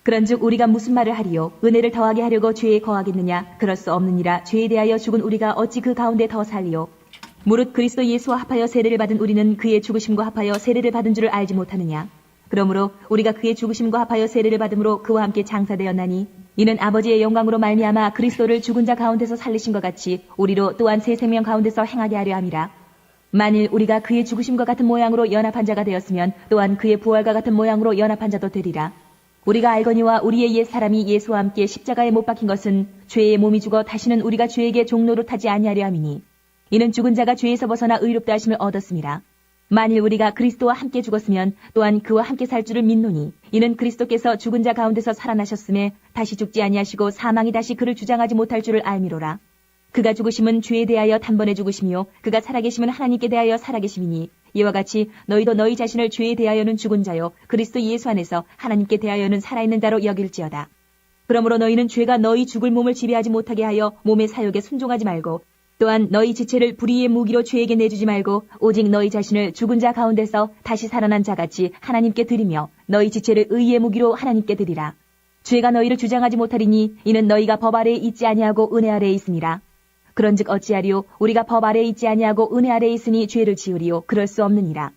그런즉 우리가 무슨 말을 하리요? 은혜를 더하게 하려고 죄에 거하겠느냐? 그럴 수 없느니라. 죄에 대하여 죽은 우리가 어찌 그 가운데 더 살리요? 무릇 그리스도 예수와 합하여 세례를 받은 우리는 그의 죽으심과 합하여 세례를 받은 줄을 알지 못하느냐? 그러므로 우리가 그의 죽으심과 합하여 세례를 받음으로 그와 함께 장사되었나니 이는 아버지의 영광으로 말미암아 그리스도를 죽은 자 가운데서 살리신 것 같이 우리로 또한 새 생명 가운데서 행하게 하려 함이라. 만일 우리가 그의 죽으심과 같은 모양으로 연합한 자가 되었으면 또한 그의 부활과 같은 모양으로 연합한 자도 되리라. 우리가 알거니와 우리의 옛 사람이 예수와 함께 십자가에 못 박힌 것은 죄의 몸이 죽어 다시는 우리가 죄에게 종노릇하지 아니하려 함이니 이는 죽은 자가 죄에서 벗어나 의롭다 하심을 얻었습니다. 만일 우리가 그리스도와 함께 죽었으면 또한 그와 함께 살 줄을 믿노니 이는 그리스도께서 죽은 자 가운데서 살아나셨음에 다시 죽지 아니하시고 사망이 다시 그를 주장하지 못할 줄을 알미로라. 그가 죽으심은 죄에 대하여 단번에 죽으시며 그가 살아계심은 하나님께 대하여 살아계심이니 이와 같이 너희도 너희 자신을 죄에 대하여는 죽은 자요 그리스도 예수 안에서 하나님께 대하여는 살아있는 자로 여길지어다. 그러므로 너희는 죄가 너희 죽을 몸을 지배하지 못하게 하여 몸의 사욕에 순종하지 말고 또한 너희 지체를 불의의 무기로 죄에게 내주지 말고 오직 너희 자신을 죽은 자 가운데서 다시 살아난 자같이 하나님께 드리며 너희 지체를 의의 무기로 하나님께 드리라. 죄가 너희를 주장하지 못하리니 이는 너희가 법 아래에 있지 아니하고 은혜 아래에 있음이라. 그런즉 어찌하리요? 우리가 법 아래에 있지 아니하고 은혜 아래에 있으니 죄를 지으리요? 그럴 수 없느니라.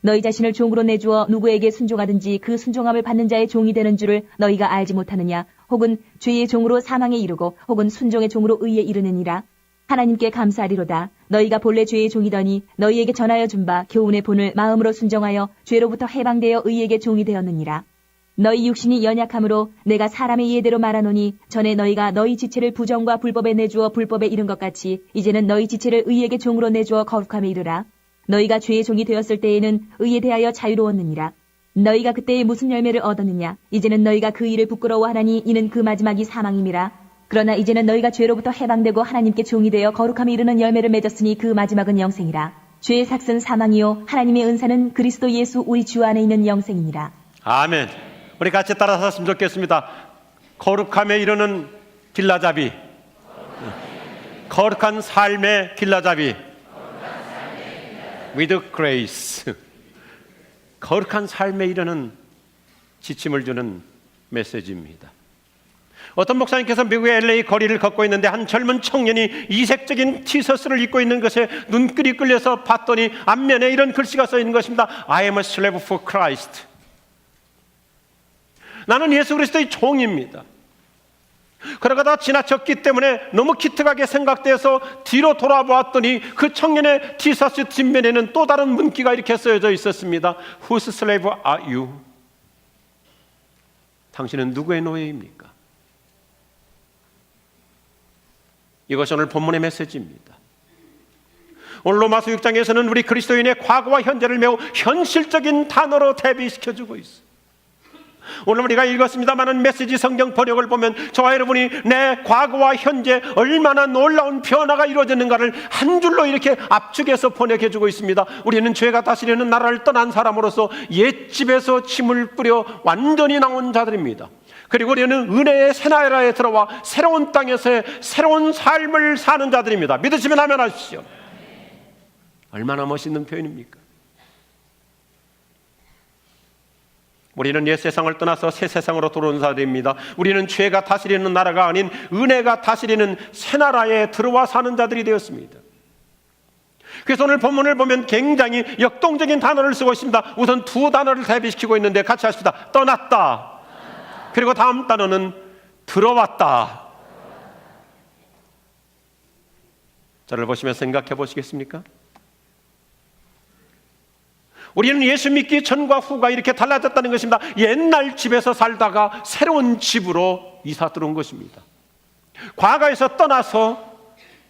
너희 자신을 종으로 내주어 누구에게 순종하든지 그 순종함을 받는 자의 종이 되는 줄을 너희가 알지 못하느냐? 혹은 죄의 종으로 사망에 이르고 혹은 순종의 종으로 의에 이르느니라. 하나님께 감사하리로다. 너희가 본래 죄의 종이더니 너희에게 전하여 준 바 교훈의 본을 마음으로 순종하여 죄로부터 해방되어 의에게 종이 되었느니라. 너희 육신이 연약함으로 내가 사람의 예대로 말하노니 전에 너희가 너희 지체를 부정과 불법에 내주어 불법에 이른 것 같이 이제는 너희 지체를 의에게 종으로 내주어 거룩함에 이르라. 너희가 죄의 종이 되었을 때에는 의에 대하여 자유로웠느니라. 너희가 그때에 무슨 열매를 얻었느냐? 이제는 너희가 그 일을 부끄러워하나니 이는 그 마지막이 사망임이라. 그러나 이제는 너희가 죄로부터 해방되고 하나님께 종이 되어 거룩함에 이르는 열매를 맺었으니 그 마지막은 영생이라. 죄의 삭은 사망이요 하나님의 은사는 그리스도 예수 우리 주 안에 있는 영생이니라. 아멘. 우리 같이 따라서 했으면 좋겠습니다. 거룩함에 이르는 길라잡이, 거룩한 삶의 길라잡이, with grace. 거룩한 삶에 이르는 지침을 주는 메시지입니다. 어떤 목사님께서 미국의 LA 거리를 걷고 있는데 한 젊은 청년이 이색적인 티셔츠를 입고 있는 것에 눈길이 끌려서 봤더니 앞면에 이런 글씨가 써 있는 것입니다. I am a slave for Christ. 나는 예수 그리스도의 종입니다. 그러다가 지나쳤기 때문에 너무 기특하게 생각돼서 뒤로 돌아보았더니 그 청년의 티셔츠 뒷면에는 또 다른 문구가 이렇게 쓰여져 있었습니다. Whose slave are you? 당신은 누구의 노예입니까? 이것이 오늘 본문의 메시지입니다. 오늘 로마서 6장에서는 우리 그리스도인의 과거와 현재를 매우 현실적인 단어로 대비시켜주고 있어요. 오늘 우리가 읽었습니다마는 메시지 성경 번역을 보면 저와 여러분이 내 과거와 현재 얼마나 놀라운 변화가 이루어졌는가를 한 줄로 이렇게 압축해서 번역해주고 있습니다. 우리는 죄가 다스리는 나라를 떠난 사람으로서 옛집에서 침을 뿌려 완전히 나온 자들입니다. 그리고 우리는 은혜의 새 나라에 들어와 새로운 땅에서의 새로운 삶을 사는 자들입니다. 믿으시면 아멘 하십시오. 얼마나 멋있는 표현입니까? 우리는 옛 세상을 떠나서 새 세상으로 들어온 자들입니다. 우리는 죄가 다스리는 나라가 아닌 은혜가 다스리는 새 나라에 들어와 사는 자들이 되었습니다. 그래서 오늘 본문을 보면 굉장히 역동적인 단어를 쓰고 있습니다. 우선 두 단어를 대비시키고 있는데 같이 하십시다. 떠났다. 그리고 다음 단어는 들어왔다. 저를 보시면서 생각해 보시겠습니까? 우리는 예수 믿기 전과 후가 이렇게 달라졌다는 것입니다. 옛날 집에서 살다가 새로운 집으로 이사 들어온 것입니다. 과거에서 떠나서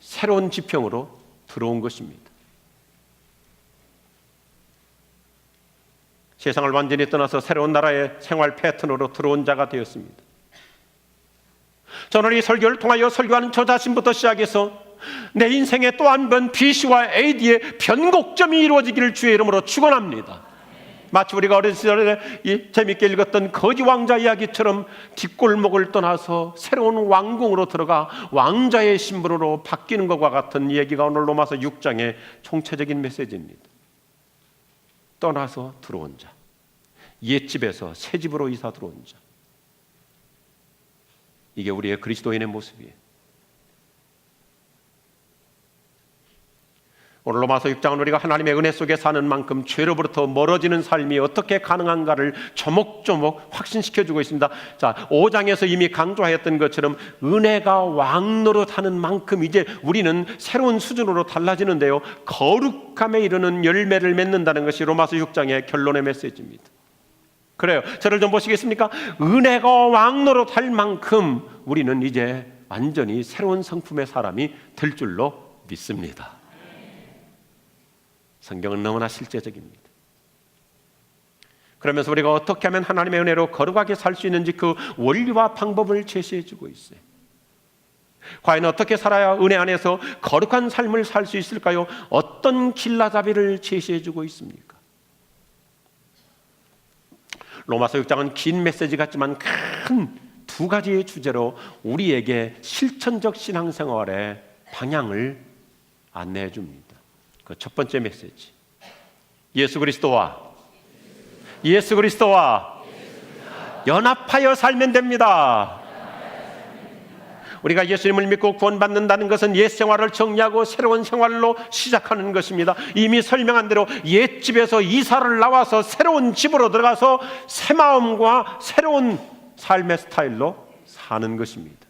새로운 지평으로 들어온 것입니다. 세상을 완전히 떠나서 새로운 나라의 생활 패턴으로 들어온 자가 되었습니다. 저는 이 설교를 통하여 설교하는 저 자신부터 시작해서 내 인생에 또 한 번 BC와 AD의 변곡점이 이루어지기를 주의 이름으로 축원합니다. 마치 우리가 어린 시절에 재밌게 읽었던 거지 왕자 이야기처럼 뒷골목을 떠나서 새로운 왕궁으로 들어가 왕자의 신분으로 바뀌는 것과 같은 얘기가 오늘 로마서 6장의 총체적인 메시지입니다. 떠나서 들어온 자, 옛집에서 새집으로 이사 들어온 자. 이게 우리의 그리스도인의 모습이에요. 오늘 로마서 6장은 우리가 하나님의 은혜 속에 사는 만큼 죄로부터 멀어지는 삶이 어떻게 가능한가를 조목조목 확신시켜주고 있습니다. 자, 5장에서 이미 강조하였던 것처럼 은혜가 왕노릇하는 만큼 이제 우리는 새로운 수준으로 달라지는데요, 거룩함에 이르는 열매를 맺는다는 것이 로마서 6장의 결론의 메시지입니다. 그래요. 저를 좀 보시겠습니까? 은혜가 왕노릇할 만큼 우리는 이제 완전히 새로운 성품의 사람이 될 줄로 믿습니다. 성경은 너무나 실제적입니다. 그러면서 우리가 어떻게 하면 하나님의 은혜로 거룩하게 살 수 있는지 그 원리와 방법을 제시해 주고 있어요. 과연 어떻게 살아야 은혜 안에서 거룩한 삶을 살 수 있을까요? 어떤 길라잡이를 제시해 주고 있습니까? 로마서 6장은 긴 메시지 같지만 큰 두 가지의 주제로 우리에게 실천적 신앙생활의 방향을 안내해 줍니다. 그 첫 번째 메시지, 예수 그리스도와 연합하여 살면 됩니다. 우리가 예수님을 믿고 구원받는다는 것은 옛 생활을 정리하고 새로운 생활로 시작하는 것입니다. 이미 설명한 대로 옛 집에서 이사를 나와서 새로운 집으로 들어가서 새 마음과 새로운 삶의 스타일로 사는 것입니다.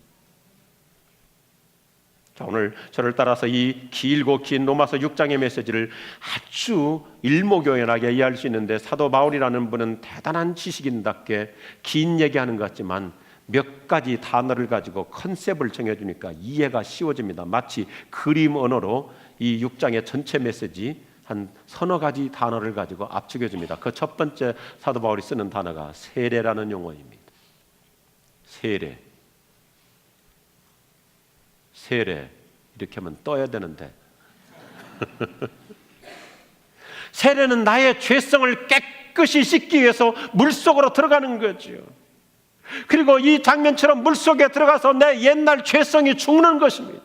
자, 오늘 저를 따라서 이 길고 긴 로마서 6장의 메시지를 아주 일목요연하게 이해할 수 있는데, 사도 바울이라는 분은 대단한 지식인답게 긴 얘기하는 것 같지만 몇 가지 단어를 가지고 컨셉을 정해주니까 이해가 쉬워집니다. 마치 그림 언어로 이 6장의 전체 메시지 한 서너 가지 단어를 가지고 압축해줍니다. 그 첫 번째 사도 바울이 쓰는 단어가 세례라는 용어입니다. 세례 이렇게 하면 떠야 되는데 세례는 나의 죄성을 깨끗이 씻기 위해서 물속으로 들어가는 거죠. 그리고 이 장면처럼 물속에 들어가서 내 옛날 죄성이 죽는 것입니다.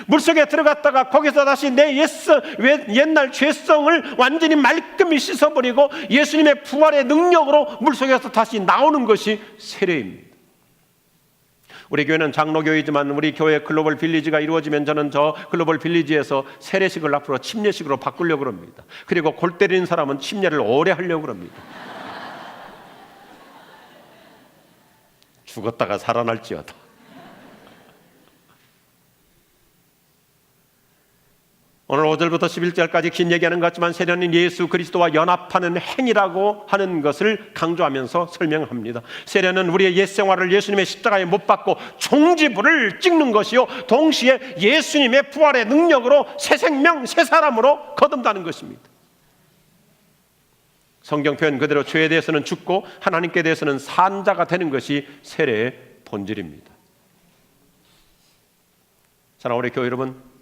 물속에 들어갔다가 거기서 다시 내 옛날 죄성을 완전히 말끔히 씻어버리고 예수님의 부활의 능력으로 물속에서 다시 나오는 것이 세례입니다. 우리 교회는 장로교회이지만 우리 교회 글로벌 빌리지가 이루어지면 저는 저 글로벌 빌리지에서 세례식을 앞으로 침례식으로 바꾸려고 합니다. 그리고 골 때리는 사람은 침례를 오래 하려고 합니다. 죽었다가 살아날지어다. 오늘 5절부터 11절까지 긴 얘기하는 것 같지만 세례는 예수 그리스도와 연합하는 행위라고 하는 것을 강조하면서 설명합니다. 세례는 우리의 옛 생활을 예수님의 십자가에 못 박고 종지부를 찍는 것이요, 동시에 예수님의 부활의 능력으로 새 생명, 새 사람으로 거듭나는 것입니다. 성경 표현 그대로 죄에 대해서는 죽고 하나님께 대해서는 산 자가 되는 것이 세례의 본질입니다. 사랑하는 우리 교회 여러분,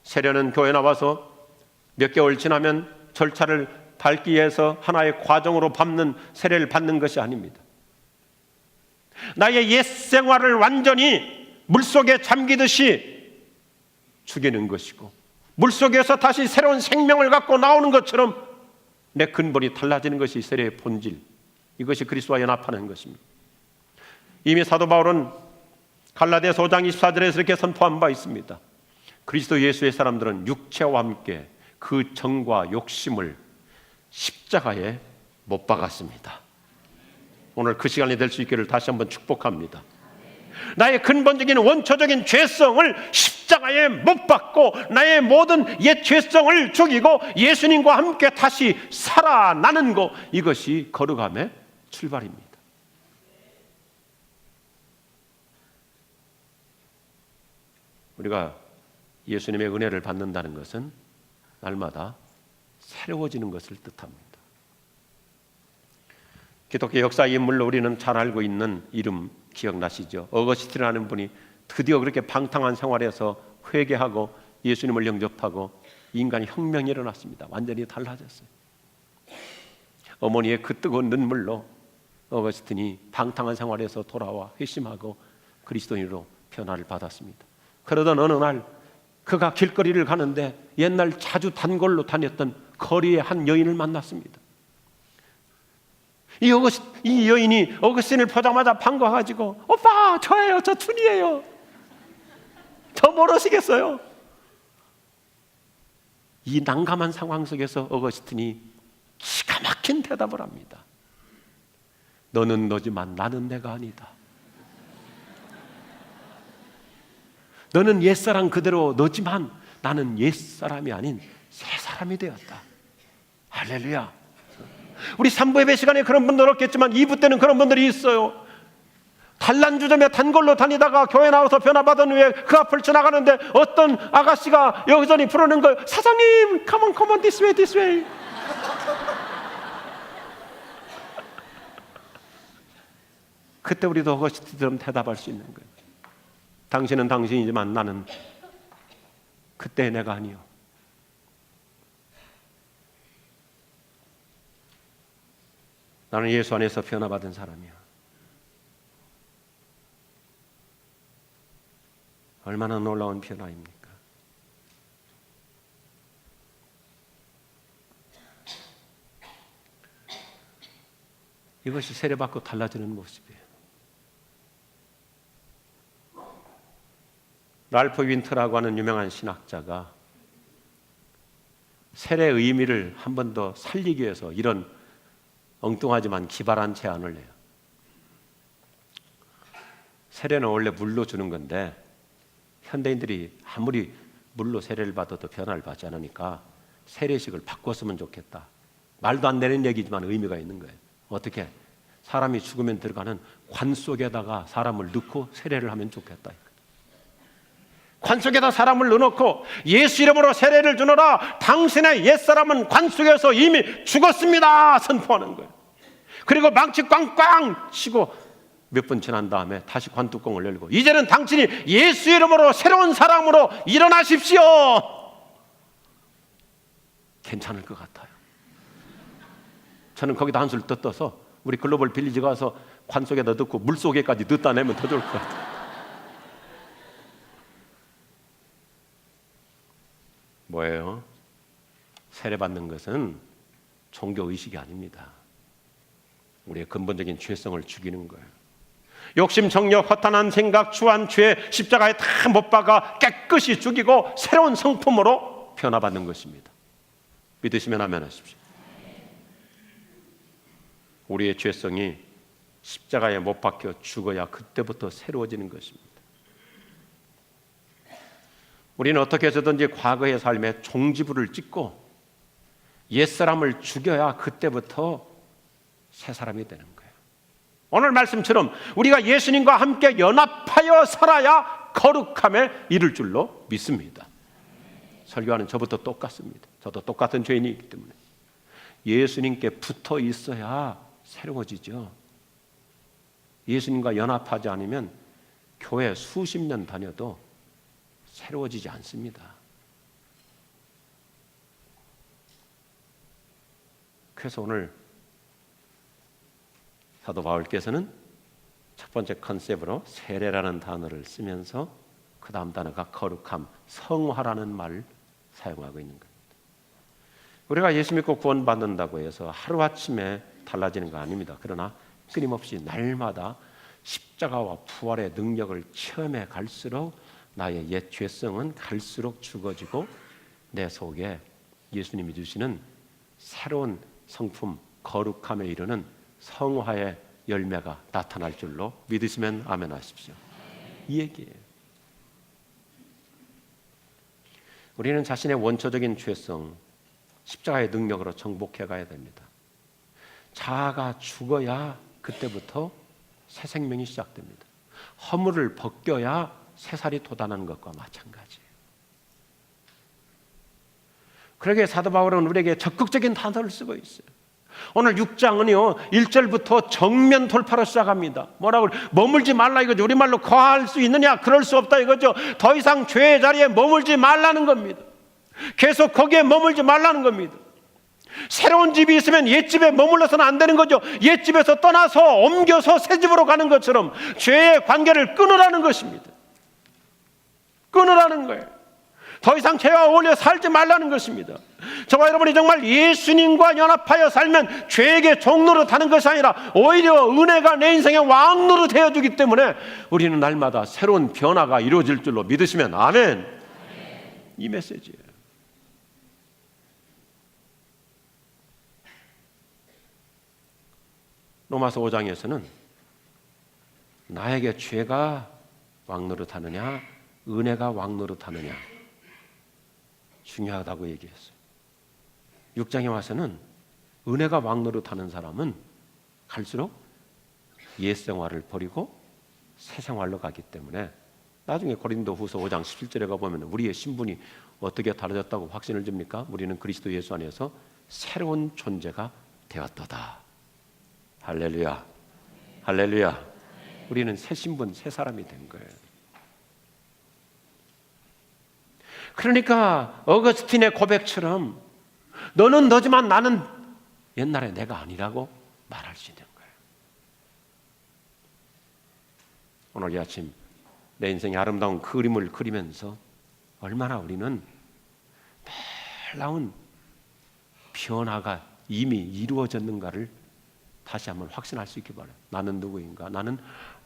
세례는 교회 나와서 몇 개월 지나면 절차를 밟기 위해서 하나의 과정으로 밟는 세례를 받는 것이 아닙니다. 나의 옛 생활을 완전히 물속에 잠기듯이 죽이는 것이고, 물속에서 다시 새로운 생명을 갖고 나오는 것처럼 내 근본이 달라지는 것이 세례의 본질, 이것이 그리스도와 연합하는 것입니다. 이미 사도 바울은 갈라디아서 5장 24절에서 이렇게 선포한 바 있습니다. 그리스도 예수의 사람들은 육체와 함께 그 정과 욕심을 십자가에 못 박았습니다. 오늘 그 시간이 될 수 있기를 다시 한번 축복합니다. 나의 근본적인 원초적인 죄성을 십자가에 못 박고 나의 모든 옛 죄성을 죽이고 예수님과 함께 다시 살아나는 것, 이것이 거룩함의 출발입니다. 우리가 예수님의 은혜를 받는다는 것은 날마다 새로워지는 것을 뜻합니다. 기독교 역사의 인물로 우리는 잘 알고 있는 이름 기억나시죠? 어거스틴이라는 분이 드디어 그렇게 방탕한 생활에서 회개하고 예수님을 영접하고 인간의 혁명이 일어났습니다. 완전히 달라졌어요. 어머니의 그 뜨거운 눈물로 어거스틴이 방탕한 생활에서 돌아와 회심하고 그리스도인으로 변화를 받았습니다. 그러던 어느 날 그가 길거리를 가는데 옛날 자주 단골로 다녔던 거리의 한 여인을 만났습니다. 이 여인이 어거스틴을 보자마자 반가워가지고 오빠 저예요. 저 툰이에요. 저 모르시겠어요? 이 난감한 상황 속에서 어거스틴이 기가 막힌 대답을 합니다. 너는 너지만 나는 내가 아니다. 너는 옛사람 그대로 너지만 나는 옛사람이 아닌 새사람이 되었다. 할렐루야. 우리 3부 예배 시간에 그런 분들 없겠지만 2부 때는 그런 분들이 있어요. 단란주점에 단골로 다니다가 교회 나와서 변화받은 후에 그 앞을 지나가는데 어떤 아가씨가 여기저기 부르는 거예요. 사장님, come on, this way. 그때 우리도 어거스틴처럼 대답할 수 있는 거예요. 당신은 당신이지만 나는 그때 내가 아니요. 나는 예수 안에서 변화받은 사람이야. 얼마나 놀라운 변화입니까? 이것이 세례받고 달라지는 모습이에요. 랄프 윈터라고 하는 유명한 신학자가 세례의 의미를 한 번 더 살리기 위해서 이런 엉뚱하지만 기발한 제안을 해요. 세례는 원래 물로 주는 건데 현대인들이 아무리 물로 세례를 받아도 변화를 받지 않으니까 세례식을 바꿨으면 좋겠다. 말도 안 되는 얘기지만 의미가 있는 거예요. 어떻게? 사람이 죽으면 들어가는 관 속에다가 사람을 넣고 세례를 하면 좋겠다. 관 속에다 사람을 넣어놓고 예수 이름으로 세례를 주노라. 당신의 옛사람은 관 속에서 이미 죽었습니다 선포하는 거예요. 그리고 망치 꽝꽝 치고 몇 분 지난 다음에 다시 관뚜껑을 열고 이제는 당신이 예수 이름으로 새로운 사람으로 일어나십시오. 괜찮을 것 같아요. 저는 거기다 한술 더 떠서 우리 글로벌 빌리지 가서 관 속에다 넣고 물 속에까지 넣다 내면 더 좋을 것 같아요. 뭐예요? 세례받는 것은 종교의식이 아닙니다. 우리의 근본적인 죄성을 죽이는 거예요. 욕심, 정욕, 허탄한 생각, 추한 죄 십자가에 다 못 박아 깨끗이 죽이고 새로운 성품으로 변화받는 것입니다. 믿으시면 아멘 하십시오. 우리의 죄성이 십자가에 못 박혀 죽어야 그때부터 새로워지는 것입니다. 우리는 어떻게 해서든지 과거의 삶에 종지부를 찍고 옛사람을 죽여야 그때부터 새 사람이 되는 거예요. 오늘 말씀처럼 우리가 예수님과 함께 연합하여 살아야 거룩함에 이를 줄로 믿습니다. 설교하는 저부터 똑같습니다. 저도 똑같은 죄인이기 때문에 예수님께 붙어 있어야 새로워지죠. 예수님과 연합하지 않으면 교회 수십 년 다녀도 새로워지지 않습니다. 그래서 오늘 사도 바울께서는 첫 번째 컨셉으로 세례라는 단어를 쓰면서 그 다음 단어가 거룩함, 성화라는 말을 사용하고 있는 겁니다. 우리가 예수 믿고 구원받는다고 해서 하루아침에 달라지는 거 아닙니다. 그러나 끊임없이 날마다 십자가와 부활의 능력을 체험해 갈수록 나의 옛 죄성은 갈수록 죽어지고 내 속에 예수님이 주시는 새로운 성품, 거룩함에 이르는 성화의 열매가 나타날 줄로 믿으시면 아멘 하십시오. 이 얘기예요. 우리는 자신의 원초적인 죄성, 십자가의 능력으로 정복해 가야 됩니다. 자아가 죽어야 그때부터 새 생명이 시작됩니다. 허물을 벗겨야 새살이 돋아나는 것과 마찬가지예요. 그러기에 사도 바울은 우리에게 적극적인 단어를 쓰고 있어요. 오늘 6장은요 1절부터 정면 돌파로 시작합니다. 뭐라고? 머물지 말라 이거죠. 우리말로 거할 수 있느냐? 그럴 수 없다 이거죠. 더 이상 죄의 자리에 머물지 말라는 겁니다. 계속 거기에 머물지 말라는 겁니다. 새로운 집이 있으면 옛집에 머물러서는 안 되는 거죠. 옛집에서 떠나서 옮겨서 새 집으로 가는 것처럼 죄의 관계를 끊으라는 것입니다. 끊으라는 거예요. 더 이상 죄와 어울려 살지 말라는 것입니다. 저와 여러분이 정말 예수님과 연합하여 살면 죄에게 종노릇 하는 것이 아니라 오히려 은혜가 내 인생의 왕노릇 되어주기 때문에 우리는 날마다 새로운 변화가 이루어질 줄로 믿으시면 아멘. 이 메시지예요. 로마서 5장에서는 나에게 죄가 왕노릇 하느냐 은혜가 왕노릇 하느냐 중요하다고 얘기했어요. 6장에 와서는 은혜가 왕노릇하는 사람은 갈수록 옛 생활을 버리고 새 생활로 가기 때문에 나중에 고린도후서 5장 17절에 가보면 우리의 신분이 어떻게 달라졌다고 확신을 줍니까? 우리는 그리스도 예수 안에서 새로운 존재가 되었도다. 할렐루야, 할렐루야. 우리는 새 신분, 새 사람이 된 거예요. 그러니까 어거스틴의 고백처럼 너는 너지만 나는 옛날에 내가 아니라고 말할 수 있는 거예요. 오늘 이 아침 내 인생의 아름다운 그림을 그리면서 얼마나 우리는 놀라운 변화가 이미 이루어졌는가를 다시 한번 확신할 수 있기 바라요. 나는 누구인가? 나는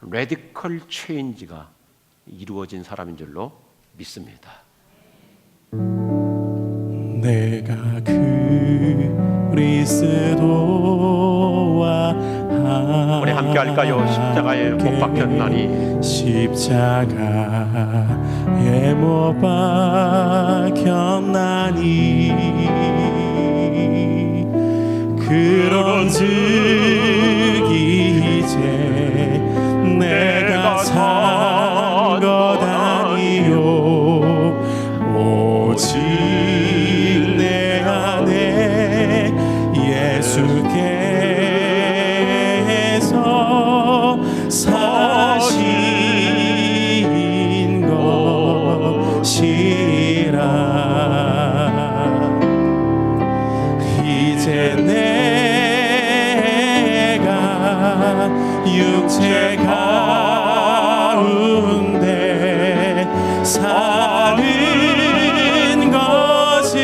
레디컬 체인지가 이루어진 사람인 줄로 믿습니다. 내가 그리스도와 우리 함께 할까요? 십자가에 못 박혔나니 십자가에 못 박혔나니 그런즉 이제 내가 산 것 아니요 오직 내 안에 예수께서 사신 것이라 이제 내가 육체 가운데 사는 것이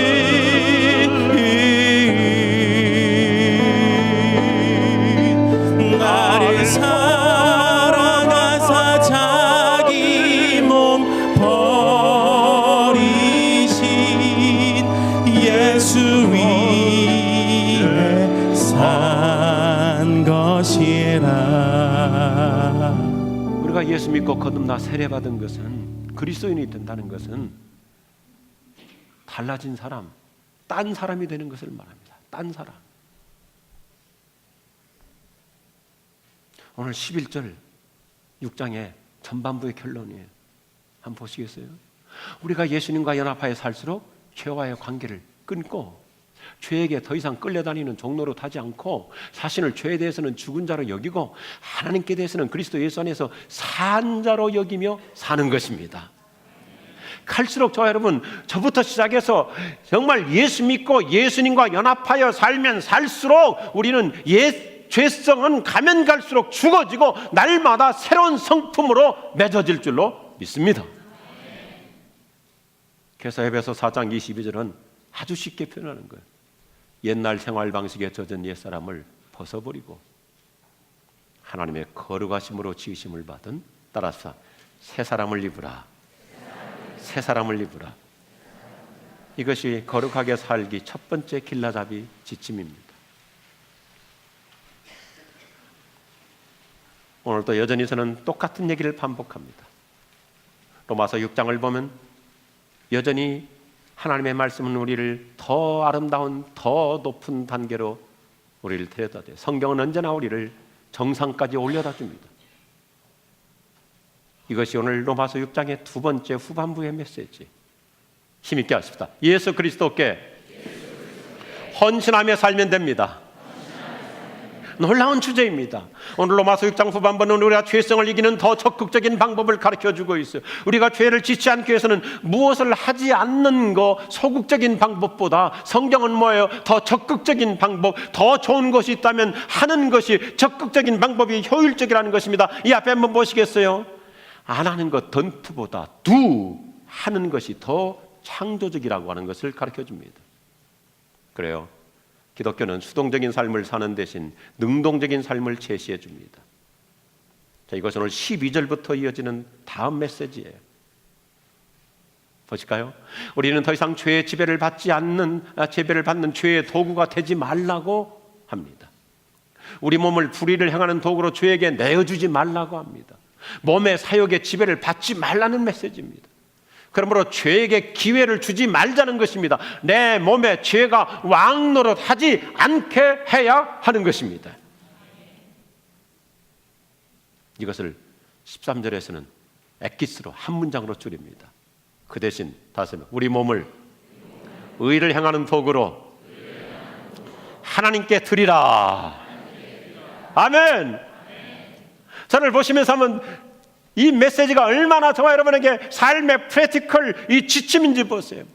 나를 사랑하사 자기 몸 버리신 예수 위에 산 것이라. 우리가 예수 믿고 거듭나 세례받은 것은 그리스도인이 된다는 것은 달라진 사람, 딴 사람이 되는 것을 말합니다. 딴 사람. 오늘 11절 6장의 전반부의 결론이에요. 한번 보시겠어요? 우리가 예수님과 연합하여 살수록 죄와의 관계를 끊고 죄에게 더 이상 끌려다니는 종로로 타지 않고 자신을 죄에 대해서는 죽은 자로 여기고 하나님께 대해서는 그리스도 예수 안에서 산 자로 여기며 사는 것입니다. 갈수록 저와 여러분, 저부터 시작해서 정말 예수 믿고 예수님과 연합하여 살면 살수록 우리는 죄성은 가면 갈수록 죽어지고 날마다 새로운 성품으로 맺어질 줄로 믿습니다. 그래서 에베소 4장 22절은 아주 쉽게 표현하는 거예요. 옛날 생활 방식에 젖은 옛사람을 벗어버리고 하나님의 거룩하심으로 지으심을 받은, 따라서 새 사람을 입으라. 새 사람을 입으라. 이것이 거룩하게 살기 첫 번째 길라잡이 지침입니다. 오늘도 여전히 저는 똑같은 얘기를 반복합니다. 로마서 6장을 보면 여전히 하나님의 말씀은 우리를 더 아름다운, 더 높은 단계로 우리를 데려다 줘요. 성경은 언제나 우리를 정상까지 올려다 줍니다. 이것이 오늘 로마서 6장의 두 번째 후반부의 메시지. 힘있게 하십시다. 예수 그리스도께 헌신하며 살면 됩니다. 놀라운 주제입니다. 오늘 로마서 6장 후반부는 우리가 죄성을 이기는 더 적극적인 방법을 가르쳐주고 있어요. 우리가 죄를 짓지 않기 위해서는 무엇을 하지 않는 거, 소극적인 방법보다 성경은 뭐예요? 더 적극적인 방법, 더 좋은 것이 있다면 하는 것이 적극적인 방법이 효율적이라는 것입니다. 이 앞에 한번 보시겠어요? 안 하는 것 던트보다 두 하는 것이 더 창조적이라고 하는 것을 가르쳐 줍니다. 그래요. 기독교는 수동적인 삶을 사는 대신 능동적인 삶을 제시해 줍니다. 자, 이것은 오늘 12절부터 이어지는 다음 메시지예요. 보실까요? 우리는 더 이상 죄의 지배를 받는 죄의 도구가 되지 말라고 합니다. 우리 몸을 불의를 행하는 도구로 죄에게 내어주지 말라고 합니다. 몸의 사욕의 지배를 받지 말라는 메시지입니다. 그러므로 죄에게 기회를 주지 말자는 것입니다. 내 몸에 죄가 왕노릇하지 않게 해야 하는 것입니다. 이것을 13절에서는 엑기스로 한 문장으로 줄입니다. 그 대신 다시 우리 몸을 의를 행하는 도구로 하나님께 드리라. 아멘. 저를 보시면서 한번 이 메시지가 얼마나 저와 여러분에게 삶의 프랙티컬 이 지침인지 보세요.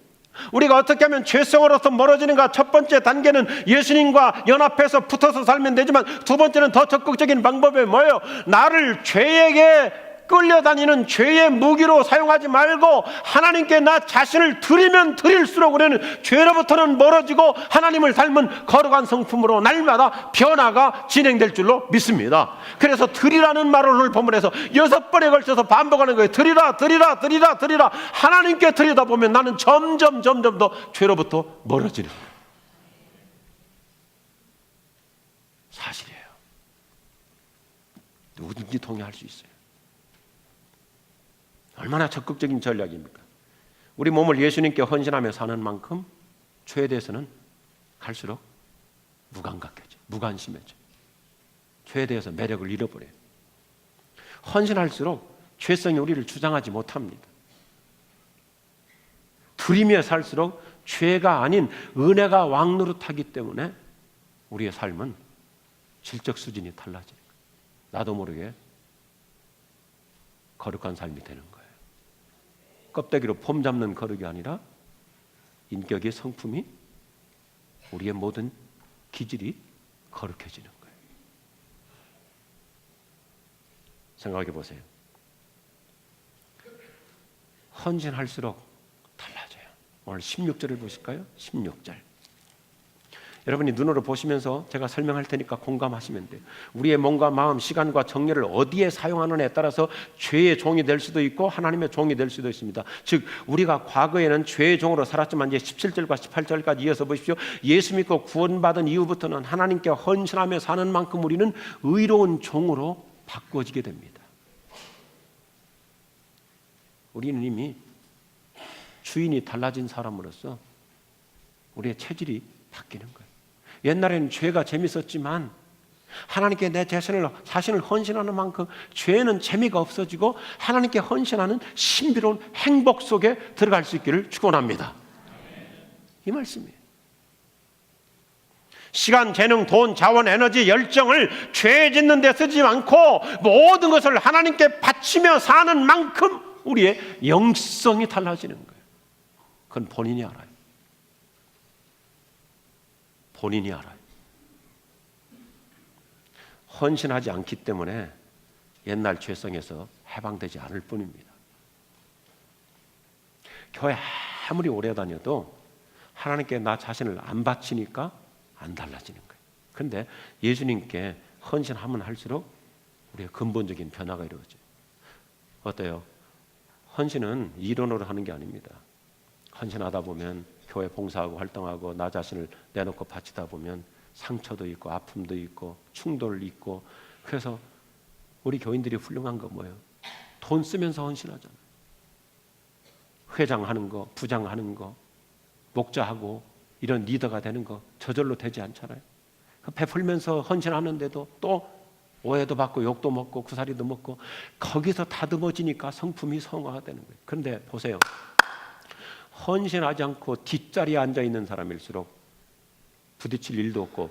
우리가 어떻게 하면 죄성으로부터 멀어지는가? 첫 번째 단계는 예수님과 연합해서 붙어서 살면 되지만, 두 번째는 더 적극적인 방법이 뭐예요? 나를 죄에게 끌려다니는 죄의 무기로 사용하지 말고 하나님께 나 자신을 드리면 드릴수록 우리는 죄로부터는 멀어지고 하나님을 닮은 거룩한 성품으로 날마다 변화가 진행될 줄로 믿습니다. 그래서 드리라는 말을 오늘 본문에서 6번에 걸쳐서 반복하는 거예요. 드리라, 드리라, 드리라, 드리라. 하나님께 드리다 보면 나는 점점 더 죄로부터 멀어지는 거예요. 사실이에요. 누구든지 동의할 수 있어요. 얼마나 적극적인 전략입니까? 우리 몸을 예수님께 헌신하며 사는 만큼 죄에 대해서는 갈수록 무감각해져, 무관심해져. 죄에 대해서 매력을 잃어버려요. 헌신할수록 죄성이 우리를 주장하지 못합니다. 드리며 살수록 죄가 아닌 은혜가 왕노릇하기 때문에 우리의 삶은 질적 수준이 달라지는 거예요. 나도 모르게 거룩한 삶이 되는 거예요. 껍데기로 폼 잡는 거룩이 아니라 인격의 성품이, 우리의 모든 기질이 거룩해지는 거예요. 생각해 보세요. 헌신할수록 달라져요. 오늘 16절을 보실까요? 16절. 여러분이 눈으로 보시면서 제가 설명할 테니까 공감하시면 돼요. 우리의 몸과 마음, 시간과 정열을 어디에 사용하느냐에 따라서 죄의 종이 될 수도 있고 하나님의 종이 될 수도 있습니다. 즉 우리가 과거에는 죄의 종으로 살았지만 이제 17절과 18절까지 이어서 보십시오. 예수 믿고 구원받은 이후부터는 하나님께 헌신하며 사는 만큼 우리는 의로운 종으로 바꾸어지게 됩니다. 우리는 이미 주인이 달라진 사람으로서 우리의 체질이 바뀌는 거예요. 옛날에는 죄가 재밌었지만 하나님께 내 자신을 헌신하는 만큼 죄는 재미가 없어지고 하나님께 헌신하는 신비로운 행복 속에 들어갈 수 있기를 축원합니다. 이 말씀이에요. 시간, 재능, 돈, 자원, 에너지, 열정을 죄 짓는 데 쓰지 않고 모든 것을 하나님께 바치며 사는 만큼 우리의 영성이 달라지는 거예요. 그건 본인이 알아요. 본인이 알아요. 헌신하지 않기 때문에 옛날 죄성에서 해방되지 않을 뿐입니다. 교회 아무리 오래 다녀도 하나님께 나 자신을 안 바치니까 안 달라지는 거예요. 그런데 예수님께 헌신하면 할수록 우리의 근본적인 변화가 이루어져요. 어때요? 헌신은 이론으로 하는 게 아닙니다. 헌신하다 보면 교회 봉사하고 활동하고 나 자신을 내놓고 바치다 보면 상처도 있고 아픔도 있고 충돌이 있고, 그래서 우리 교인들이 훌륭한 거 뭐예요? 돈 쓰면서 헌신하잖아요. 회장하는 거, 부장하는 거, 목자하고 이런 리더가 되는 거 저절로 되지 않잖아요. 베풀면서 헌신하는데도 또 오해도 받고 욕도 먹고 구사리도 먹고 거기서 다듬어지니까 성품이 성화가 되는 거예요. 그런데 보세요. 헌신하지 않고 뒷자리에 앉아있는 사람일수록 부딪힐 일도 없고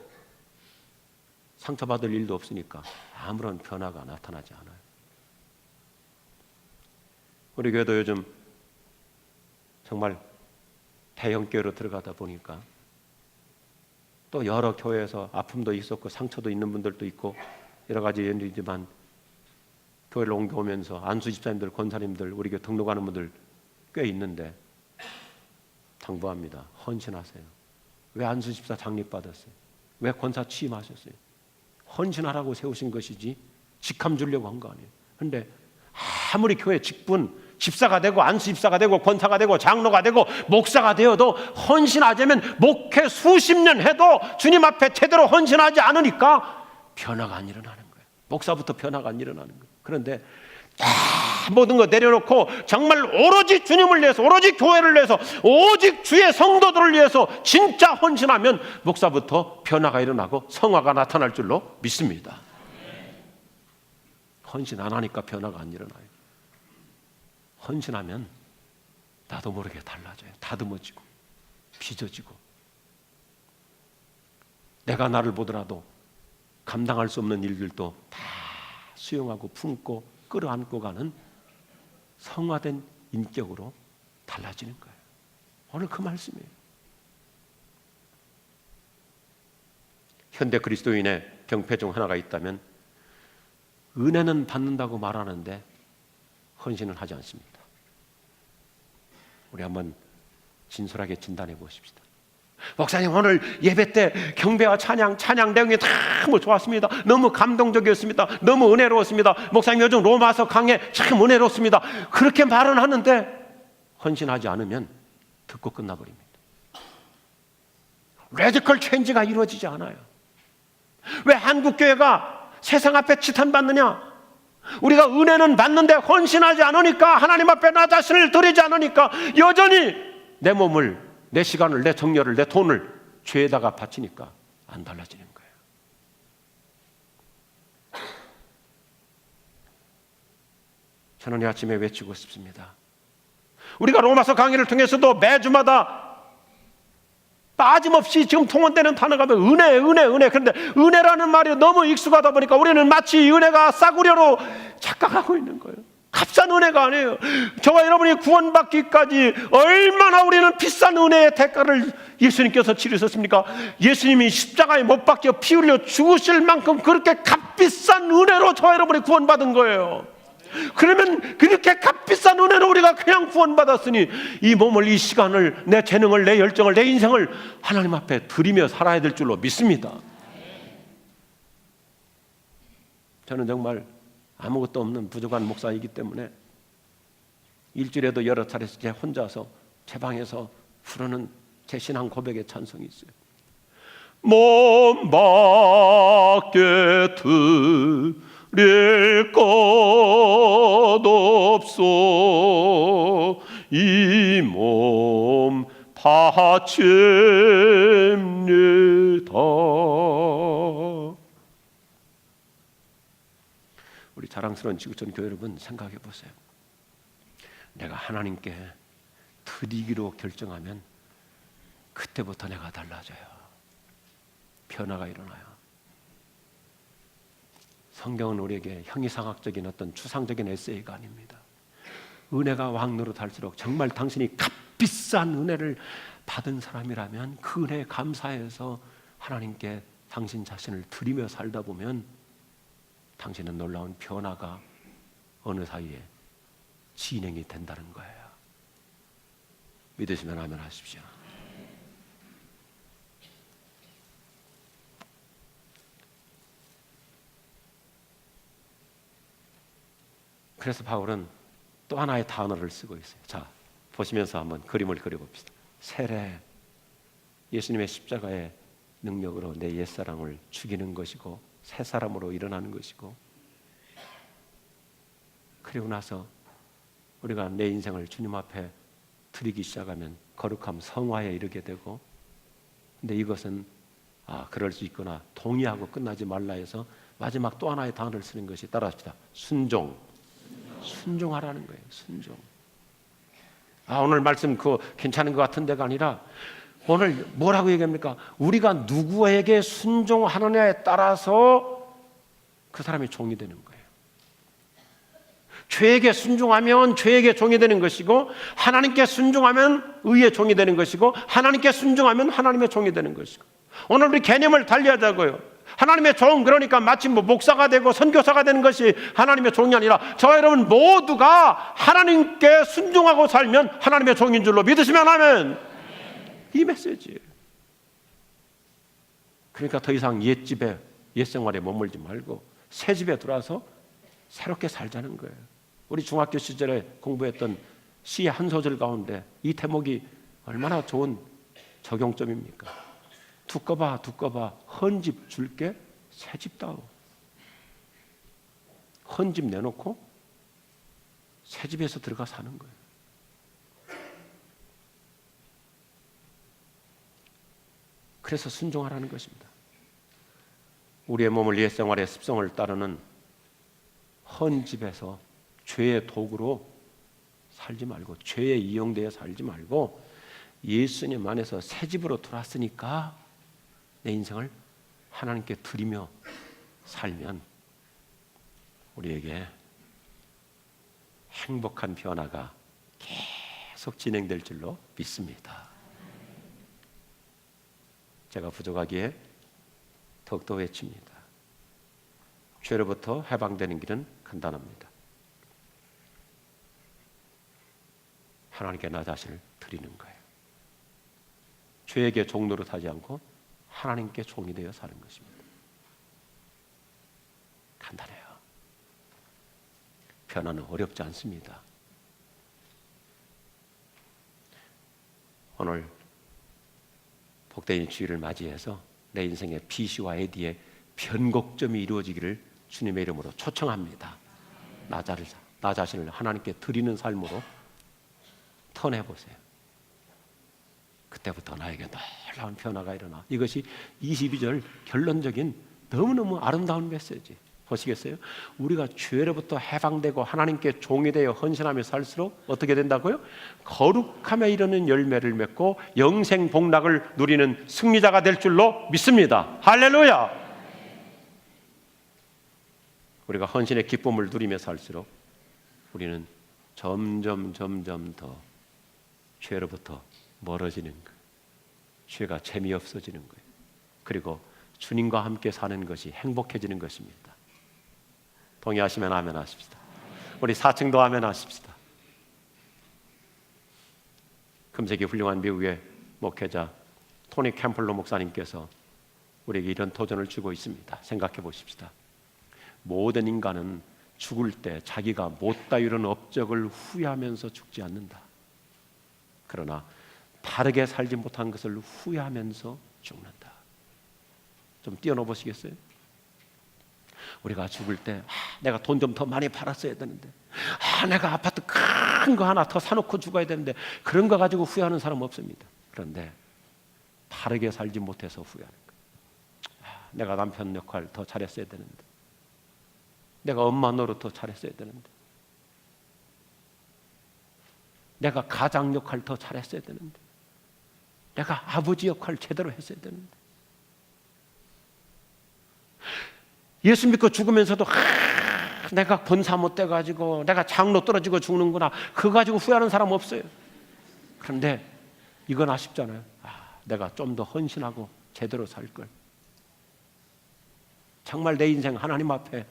상처받을 일도 없으니까 아무런 변화가 나타나지 않아요. 우리 교회도 요즘 정말 대형교회로 들어가다 보니까 또 여러 교회에서 아픔도 있었고 상처도 있는 분들도 있고 여러 가지 일이지만 교회를 옮겨오면서 안수 집사님들, 권사님들, 우리 교회 등록하는 분들 꽤 있는데 당부합니다. 헌신하세요. 왜 안수집사 장립받았어요? 왜 권사 취임하셨어요? 헌신하라고 세우신 것이지 직함 주려고 한 거 아니에요. 그런데 아무리 교회 직분, 집사가 되고 안수집사가 되고 권사가 되고 장로가 되고 목사가 되어도 헌신하자면 목회 수십 년 해도 주님 앞에 제대로 헌신하지 않으니까 변화가 안 일어나는 거예요. 목사부터 변화가 안 일어나는 거예요. 그런데 모든 거 내려놓고 정말 오로지 주님을 위해서, 오로지 교회를 위해서, 오직 주의 성도들을 위해서 진짜 헌신하면 목사부터 변화가 일어나고 성화가 나타날 줄로 믿습니다. 헌신 안 하니까 변화가 안 일어나요. 헌신하면 나도 모르게 달라져요. 다듬어지고 빚어지고, 내가 나를 보더라도 감당할 수 없는 일들도 다 수용하고 품고 끌어안고 가는 성화된 인격으로 달라지는 거예요. 오늘 그 말씀이에요. 현대 그리스도인의 병폐 중 하나가 있다면 은혜는 받는다고 말하는데 헌신을 하지 않습니다. 우리 한번 진솔하게 진단해 보십시다. 목사님, 오늘 예배 때 경배와 찬양 내용이 참 좋았습니다. 너무 감동적이었습니다. 너무 은혜로웠습니다. 목사님, 요즘 로마서 강해 참 은혜롭습니다. 그렇게 말은 하는데 헌신하지 않으면 듣고 끝나버립니다. 레디컬 체인지가 이루어지지 않아요. 왜 한국교회가 세상 앞에 지탄받느냐? 우리가 은혜는 받는데 헌신하지 않으니까, 하나님 앞에 나 자신을 드리지 않으니까 여전히 내 몸을, 내 시간을, 내 정열을, 내 돈을 죄에다가 바치니까 안 달라지는 거예요. 저는 이 아침에 외치고 싶습니다. 우리가 로마서 강의를 통해서도 매주마다 빠짐없이 지금 통원되는 단어가 은혜. 그런데 은혜라는 말이 너무 익숙하다 보니까 우리는 마치 은혜가 싸구려로 착각하고 있는 거예요. 값싼 은혜가 아니에요. 저와 여러분이 구원받기까지 얼마나 우리는 비싼 은혜의 대가를 예수님께서 치르셨습니까? 예수님이 십자가에 못 박혀 피 흘려 죽으실 만큼 그렇게 값비싼 은혜로 저와 여러분이 구원받은 거예요. 그러면 그렇게 값비싼 은혜로 우리가 그냥 구원받았으니 이 몸을, 이 시간을, 내 재능을, 내 열정을, 내 인생을 하나님 앞에 드리며 살아야 될 줄로 믿습니다. 저는 정말 아무것도 없는 부족한 목사이기 때문에 일주일에도 여러 차례 제 혼자서 제 방에서 부르는 제 신앙 고백의 찬송이 있어요. 몸 밖에 드릴 것 없소, 이 몸 바칩니다. 우리 자랑스러운 지구촌 교회 여러분, 생각해 보세요. 내가 하나님께 드리기로 결정하면 그때부터 내가 달라져요. 변화가 일어나요. 성경은 우리에게 형이상학적인 어떤 추상적인 에세이가 아닙니다. 은혜가 왕노릇할수록 정말 당신이 값비싼 은혜를 받은 사람이라면 그 은혜에 감사해서 하나님께 당신 자신을 드리며 살다 보면 당신은 놀라운 변화가 어느 사이에 진행이 된다는 거예요. 믿으시면 아멘 하십시오. 그래서 바울은 또 하나의 단어를 쓰고 있어요. 자, 보시면서 한번 그림을 그려봅시다. 세례, 예수님의 십자가의 능력으로 내 옛사람을 죽이는 것이고 새 사람으로 일어나는 것이고, 그리고 나서 우리가 내 인생을 주님 앞에 드리기 시작하면 거룩함, 성화에 이르게 되고, 근데 이것은 그럴 수 있구나, 동의하고 끝나지 말라 해서 마지막 또 하나의 단어를 쓰는 것이, 따라합시다, 순종. 순종하라는 거예요. 순종. 오늘 말씀 괜찮은 것 같은 데가 아니라 오늘 뭐라고 얘기합니까? 우리가 누구에게 순종하느냐에 따라서 그 사람이 종이 되는 거예요. 죄에게 순종하면 죄에게 종이 되는 것이고, 하나님께 순종하면 의의 종이 되는 것이고, 하나님께 순종하면 하나님의 종이 되는 것이고. 오늘 우리 개념을 달리하자고요. 하나님의 종, 그러니까 마치 목사가 되고 선교사가 되는 것이 하나님의 종이 아니라 저와 여러분 모두가 하나님께 순종하고 살면 하나님의 종인 줄로 믿으시면 아멘. 이 메시지예요. 그러니까 더 이상 옛집에 옛생활에 머물지 말고 새집에 들어와서 새롭게 살자는 거예요. 우리 중학교 시절에 공부했던 시의 한 소절 가운데 이 대목이 얼마나 좋은 적용점입니까? 두꺼봐 두꺼봐 헌집 줄게 새집 다오. 헌집 내놓고 새집에서 들어가 사는 거예요. 그래서 순종하라는 것입니다. 우리의 몸을 옛생활의 습성을 따르는 헌집에서 죄의 도구로 살지 말고 죄에 이용되어 살지 말고 예수님 안에서 새집으로 들어왔으니까 내 인생을 하나님께 드리며 살면 우리에게 행복한 변화가 계속 진행될 줄로 믿습니다. 제가 부족하기에 더욱더 외칩니다. 죄로부터 해방되는 길은 간단합니다. 하나님께 나 자신을 드리는 거예요. 죄에게 종 노릇하지 않고 하나님께 종이 되어 사는 것입니다. 간단해요. 변화는 어렵지 않습니다. 오늘 복된 주일을 맞이해서 내 인생의 BC와 AD의 변곡점이 이루어지기를 주님의 이름으로 초청합니다. 나 자신을 하나님께 드리는 삶으로 턴해보세요. 그때부터 나에게 놀라운 변화가 일어나. 이것이 22절 결론적인 너무너무 아름다운 메시지. 보시겠어요? 우리가 죄로부터 해방되고 하나님께 종이 되어 헌신하며 살수록 어떻게 된다고요? 거룩함에 이르는 열매를 맺고 영생 복락을 누리는 승리자가 될 줄로 믿습니다. 할렐루야! 우리가 헌신의 기쁨을 누리며 살수록 우리는 점점 더 죄로부터 멀어지는 거예요. 죄가 재미없어지는 거예요. 그리고 주님과 함께 사는 것이 행복해지는 것입니다. 동의하시면 아멘 하십시다. 우리 4층도 아멘 하십시다. 금세기 훌륭한 미국의 목회자 토니 캠플러 목사님께서 우리에게 이런 도전을 주고 있습니다. 생각해 보십시다. 모든 인간은 죽을 때 자기가 못다 이룬 업적을 후회하면서 죽지 않는다. 그러나 바르게 살지 못한 것을 후회하면서 죽는다. 좀 띄워넣어 보시겠어요? 우리가 죽을 때 내가 돈 좀 더 많이 벌었어야 되는데 내가 아파트 큰 거 하나 더 사놓고 죽어야 되는데 그런 거 가지고 후회하는 사람 없습니다. 그런데 바르게 살지 못해서 후회하는 거예요. 내가 남편 역할 더 잘했어야 되는데 내가 엄마 노릇 더 잘했어야 되는데 내가 가장 역할 더 잘했어야 되는데 내가 아버지 역할 제대로 했어야 되는데 예수 믿고 죽으면서도 내가 본사 못 돼가지고 내가 장로 떨어지고 죽는구나 그거 가지고 후회하는 사람 없어요. 그런데 이건 아쉽잖아요. 내가 좀 더 헌신하고 제대로 살 걸. 정말 내 인생 하나님 앞에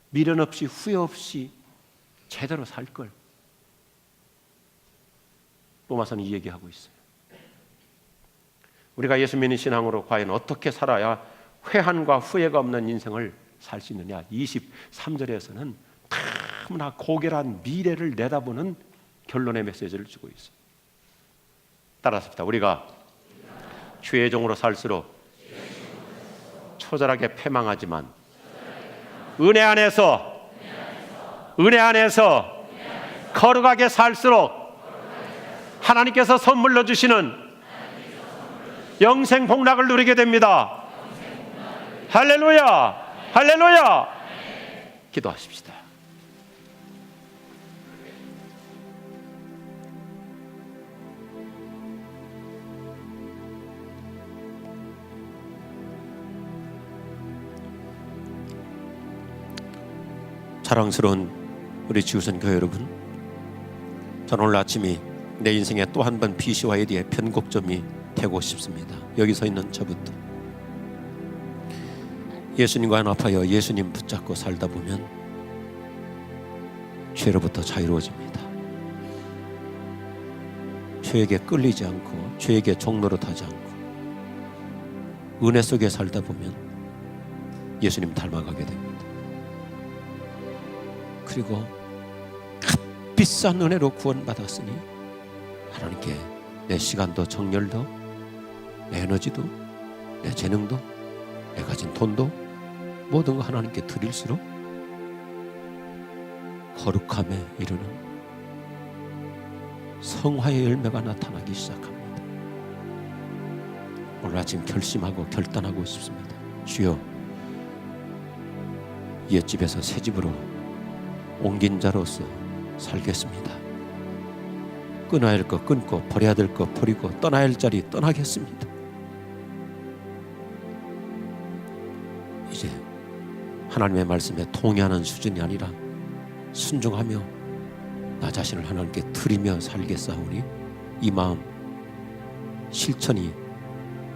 미련 없이 후회 없이 제대로 살 걸. 로마서는 이 얘기하고 있어요. 우리가 예수 믿는 신앙으로 과연 어떻게 살아야 회한과 후회가 없는 인생을 살 수 있느냐. 23절에서는 너무나 고결한 미래를 내다보는 결론의 메시지를 주고 있어요. 따라합시다. 우리가 주의 종으로 살수록 처절하게 패망하지만 은혜 안에서 거룩하게 살수록 하나님께서 선물로 주시는 영생 복락을 누리게 됩니다. 할렐루야! 할렐루야! 기도하십시다. 사랑스러운 우리 지구촌 교회 여러분, 저는 오늘 아침이 내 인생에 또 한 번 BC와 AD의 변곡점이 되고 싶습니다. 여기 서 있는 저부터 예수님과 연합하여 예수님 붙잡고 살다 보면 죄로부터 자유로워집니다. 죄에게 끌리지 않고 죄에게 종노릇하지 않고 은혜 속에 살다 보면 예수님 닮아가게 됩니다. 그리고 값비싼 은혜로 구원받았으니 하나님께 내 시간도 정열도 내 에너지도 내 재능도 내 가진 돈도 모든 거 하나님께 드릴수록 거룩함에 이르는 성화의 열매가 나타나기 시작합니다. 오늘 아침 결심하고 결단하고 싶습니다. 주여, 옛집에서 새집으로 옮긴 자로서 살겠습니다. 끊어야 할 것 끊고 버려야 될 것 버리고 떠나야 할 자리 떠나겠습니다. 이제 하나님의 말씀에 동의하는 수준이 아니라 순종하며 나 자신을 하나님께 드리며 살겠사오니 이 마음 실천이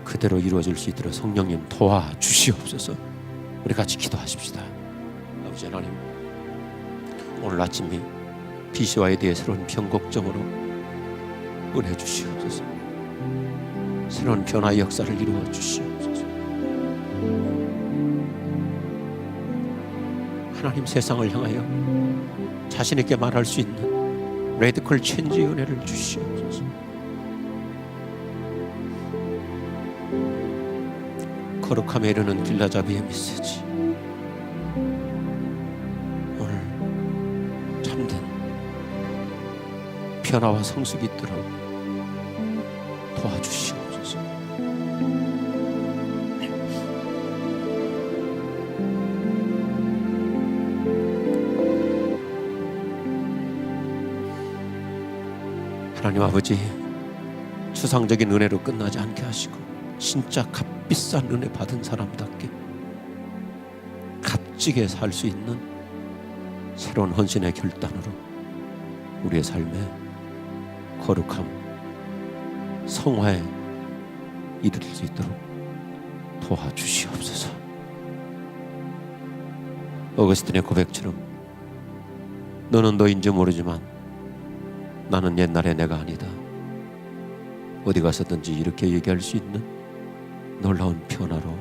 그대로 이루어질 수 있도록 성령님 도와주시옵소서. 우리 같이 기도하십시다. 아버지 하나님, 오늘 아침이 비시와에 대해 새로운 변곡점으로 은혜 주시옵소서. 새로운 변화의 역사를 이루어 주시옵소서. 하나님, 세상을 향하여 자신 있게 말할 수 있는 레디컬 체인지의 은혜를 주시옵소서. 거룩함에 이르는 길라잡이의 메시지, 오늘 참된 변화와 성숙이 있도록 도와주시옵소서. 하나님 아버지, 추상적인 은혜로 끝나지 않게 하시고 진짜 값비싼 은혜 받은 사람답게 값지게 살 수 있는 새로운 헌신의 결단으로 우리의 삶에 거룩함, 성화에 이를 수 있도록 도와주시옵소서. 어거스틴의 고백처럼 너는 너인지 모르지만 나는 옛날의 내가 아니다. 어디 가서든지 이렇게 얘기할 수 있는 놀라운 변화로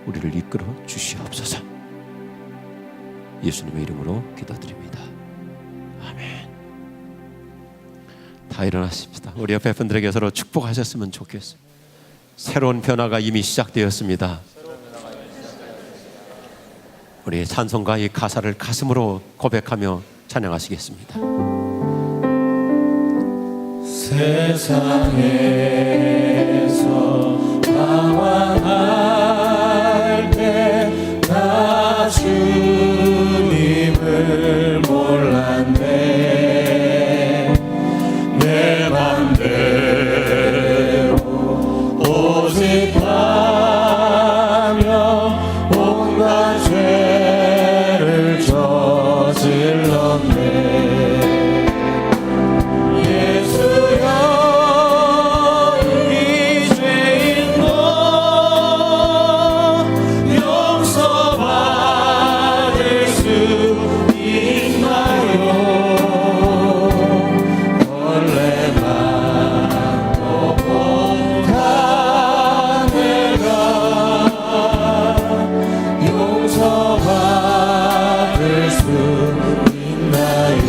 우리를 이끌어 주시옵소서. 예수님의 이름으로 기도드립니다. 아멘. 다 일어났습니다. 우리 옆에 분들에게 서로 축복하셨으면 좋겠어요. 새로운 변화가 이미 시작되었습니다. 우리 찬송가 이 가사를 가슴으로 고백하며 찬양하시겠습니다. 세상에서 방황할 때 나 주님을 몰랐네. 내 맘대로 오직 하며 온갖 죄를 저질렀네. 예수여, 이 죄인 너 용서받을 수 있나요? 벌레만 보다 내가 용서받을 수 있나요?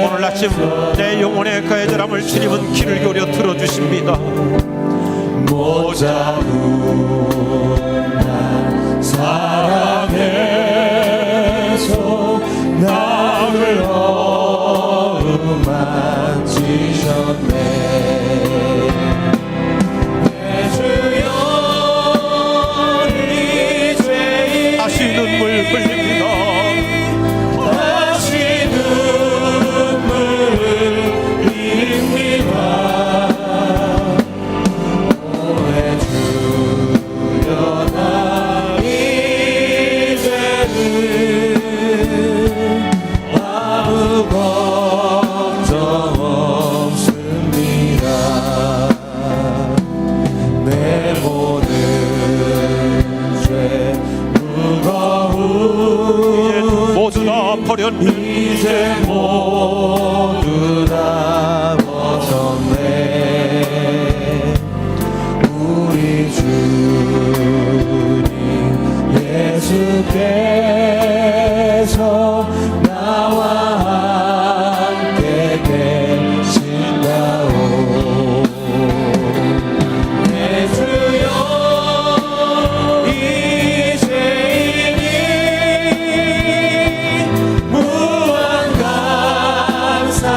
오늘 아침 내 영혼의 가해절함을 주님은 귀를 기울여 들어주십니다. 모자른 날 사랑해서 나를 어루만지셨네. 내 주여, 이 죄인 다시 눈물 흘립니다. 다시 눈물을 흘립니다. 오해 주여, 나 이제는 아무 걱정 없습니다. 내 모든 벗어버렸네. 이제 모두 다 벗었네. 우리 주님 예수께서 나와 함께 계신다오. 내 주여 이제이니 무한 감사드립니다.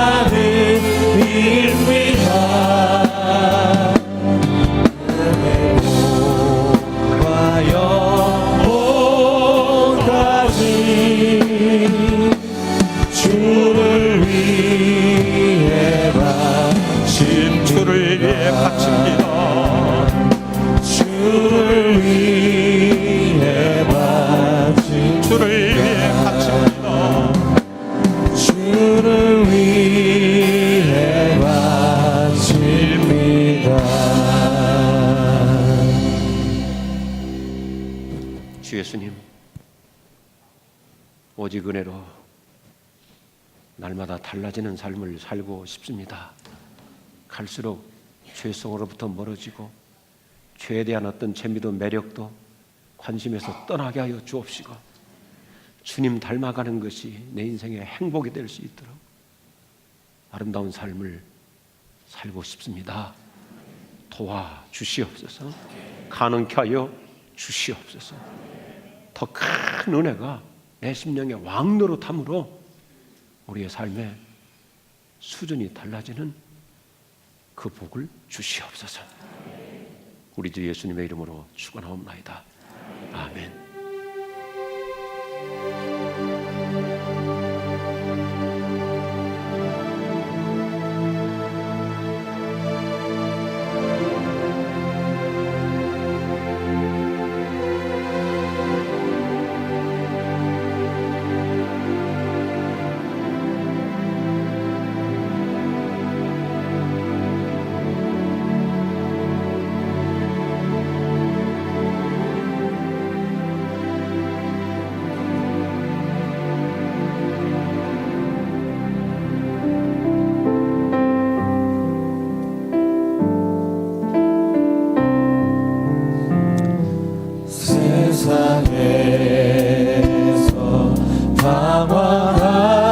와 영혼까지 주를 위해 바칩니다. 주를 위해 바칩니다. 주를 위해 바칩니다. 주를 위해 바칩니다. 주를 위해 바칩니다. 주 예수님, 오직 은혜로 날마다 달라지는 삶을 살고 싶습니다. 갈수록 죄성으로부터 멀어지고 죄에 대한 어떤 재미도 매력도 관심에서 떠나게 하여 주옵시고 주님 닮아가는 것이 내 인생의 행복이 될 수 있도록 아름다운 삶을 살고 싶습니다. 도와 주시옵소서. 가능케 하여 주시옵소서. 더 큰 은혜가 내 심령의 왕노릇함으로 우리의 삶의 수준이 달라지는 그 복을 주시옵소서. 우리 주 예수님의 이름으로 축원하옵나이다. 아멘. 세상에서 방황할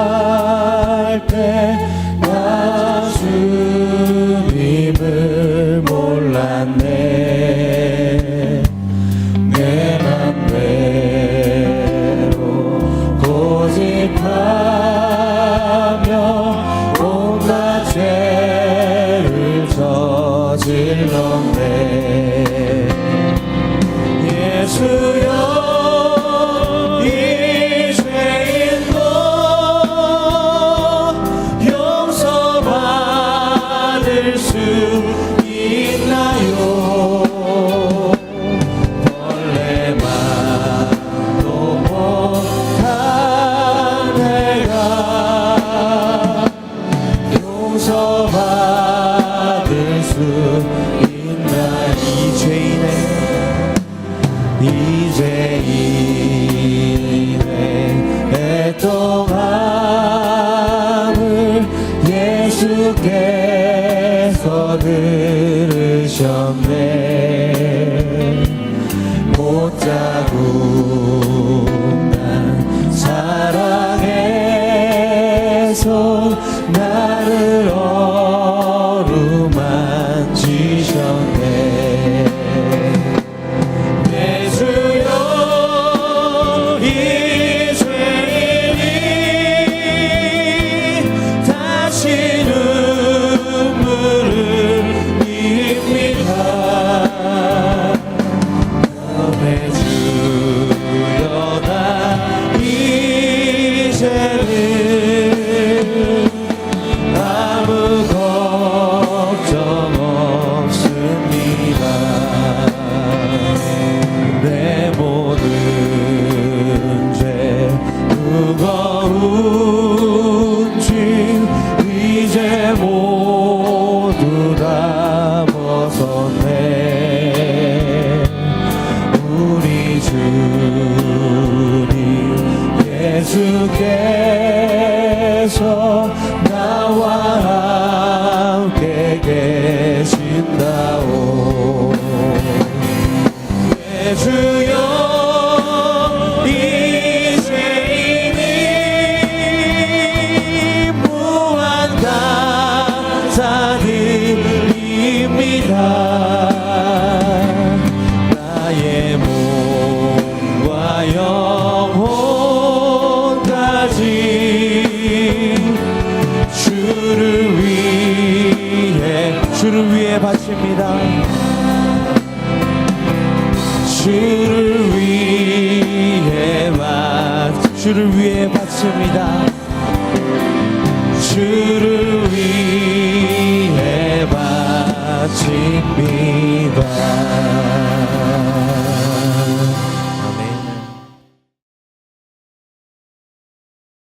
때 나 주님을 몰랐네. 내 맘대로 고집하며 온갖 죄를 저질렀네. 예수여 이 죄인도 용서받을 수 있나요? 벌레만도 못한 내가 용서받을 수 있나? 이 죄인의 애통함을 예수께서 들으셨네. 못자국 난 사랑해서 나를 어루만지셨네. 내 주여 이 죄인이 다시 눈물을 흘립니다. 내 주여 나 이제는 아무 걱정 없습니다. 내 모든 죄 무거운 짐 이제 모두 다 벗었네. 우리 주님 예수께 바칩니다. 주를 위해 바칩니다. 주를 위해 바칩니다.